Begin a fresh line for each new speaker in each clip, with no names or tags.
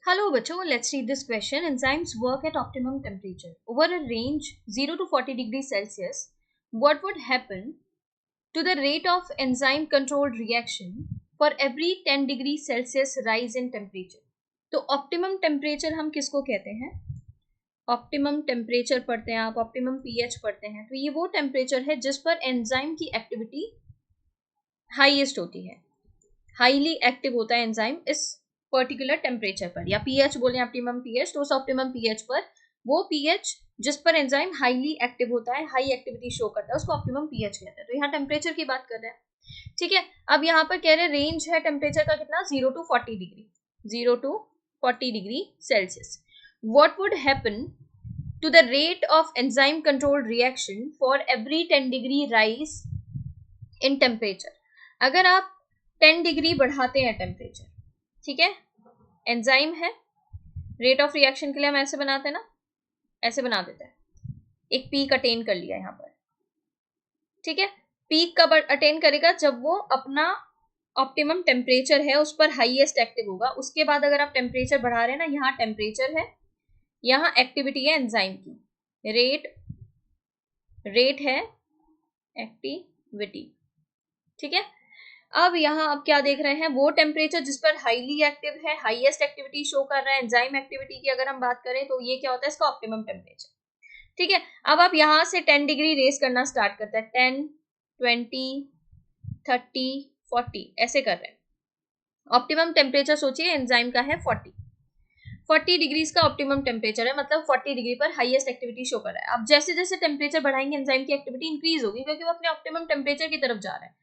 Hello बच्चों, let's read this question. Enzymes work at optimum temperature. Over a range 0 to 40 degrees Celsius, what would happen to the rate of enzyme controlled reaction for every 10 degrees Celsius rise in temperature? तो optimum temperature हम किसको कहते हैं? Optimum temperature पढ़ते हैं आप, optimum pH पढ़ते हैं, तो ये वो टेम्परेचर है जिस पर एंजाइम की एक्टिविटी हाईएस्ट होती है, हाईली एक्टिव होता है एंजाइम इस पर्टिकुलर टेम्परेचर पर, या पीएच बोले ऑप्टिमम पीएच, तो उस ऑप्टिमम पीएच पर वो पीएच जिस पर एंजाइम हाईली एक्टिव होता है, हाई एक्टिविटी शो करता है, उसको ऑप्टिमम पीएच कहते हैं। तो यहाँ टेम्परेचर की बात कर रहे हैं, ठीक है। अब यहाँ पर कह रहे हैं रेंज है टेम्परेचर का कितना, 0 to 40 degree, 0 to 40 degree Celsius. What would happen to the rate of enzyme controlled reaction for every 10 degree rise in temperature. अगर आप 10 डिग्री बढ़ाते हैं टेम्परेचर, ठीक है, एंजाइम है, रेट ऑफ रिएक्शन के लिए हम ऐसे बनाते हैं ना, ऐसे बना देते हैं, एक पीक अटेन कर लिया यहाँ पर, ठीक है। पीक कब अटेन करेगा, जब वो अपना ऑप्टिमम टेम्परेचर है उस पर हाईएस्ट एक्टिव होगा। उसके बाद अगर आप टेम्परेचर बढ़ा रहे हैं ना, यहाँ टेम्परेचर है, यहाँ एक्टिविटी है एंजाइम की, रेट है एक्टिविटी, ठीक है। अब यहाँ आप क्या देख रहे हैं, वो टेम्परेचर जिस पर हाईली एक्टिव है, हाईएस्ट एक्टिविटी शो कर रहा है, एंजाइम एक्टिविटी की अगर हम बात करें तो ये क्या होता है, इसका ऑप्टिमम टेम्परेचर, ठीक है। अब आप यहाँ से 10 डिग्री रेस करना स्टार्ट करते हैं, 10, 20, 30, 40 ऐसे कर रहे हैं। ऑप्टिमम टेम्परेचर सोचिए एंजाइम का है 40 डिग्रीज का ऑप्टिमम टेम्परेचर है, मतलब 40 डिग्री पर हाईएस्ट एक्टिविटी शो कर रहा है। अब जैसे जैसे टेम्परेचर बढ़ाएंगे एंजाइम की एक्टिविटी इंक्रीज होगी, क्योंकि वो अपने ऑप्टिमम टेम्परेचर की तरफ जा रहा है।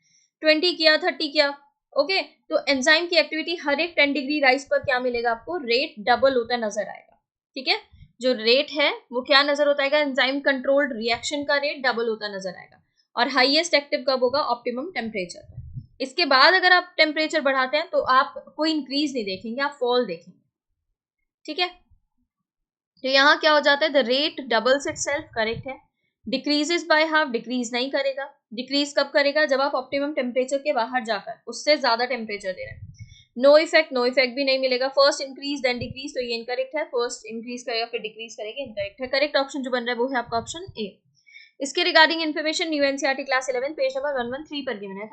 20 किया, 30 किया, ओके, तो एंजाइम की एक्टिविटी हर एक 10 डिग्री राइज पर क्या मिलेगा आपको, रेट डबल होता नजर आएगा, ठीक है। जो रेट है वो क्या नजर होता है, एंजाइम कंट्रोल्ड रिएक्शन का रेट डबल होता नजर आएगा, और हाईएस्ट एक्टिव कब होगा, ऑप्टिमम टेम्परेचर पर। इसके बाद अगर आप टेम्परेचर बढ़ाते हैं तो आप कोई इंक्रीज नहीं देखेंगे, आप फॉल देखेंगे, ठीक है। तो यहाँ क्या हो जाता है, the rate doubles itself, correct है। डिक्रीजेस बाय हाफ, डिक्रीज नहीं करेगा। डिक्रीज कब करेगा, जब आप ऑप्टिमम टेम्परेचर के बाहर जाकर उससे ज्यादा टेम्परेचर दे रहे हैं। नो इफेक्ट भी नहीं मिलेगा। फर्स्ट इंक्रीज देन डिक्रीज, तो ये इनकरेक्ट है, फर्स्ट इंक्रीज करेगा फिर डिक्रीज करेगा, इनकरेक्ट है। करेक्ट ऑप्शन जो बन रहा है वो है आपका ऑप्शन ए। इसके regarding information new NCERT class 11 page number 113 पर गिवन है।